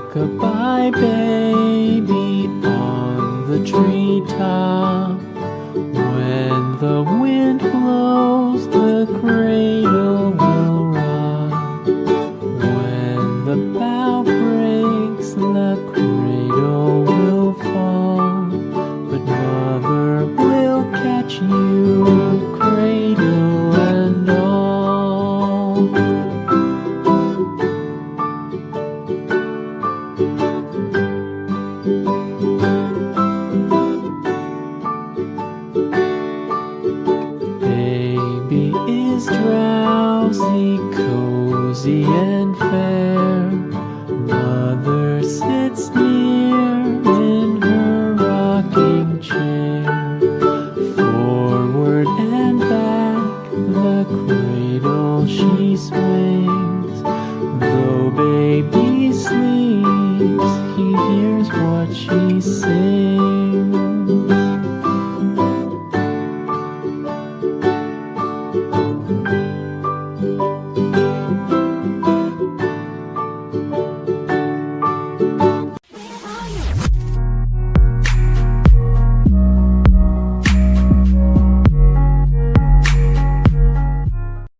Rock-a-bye baby on the treetop. When the wind blows, the cradle will rock. When the bough breaks, the cradle will fall. But mother will catch you, cradle and all. Baby is drowsy, cozy and fair. Mother sits near in her rocking chair. Forward and back, the cradle she swings. Though baby sleeps, he hears what she sings.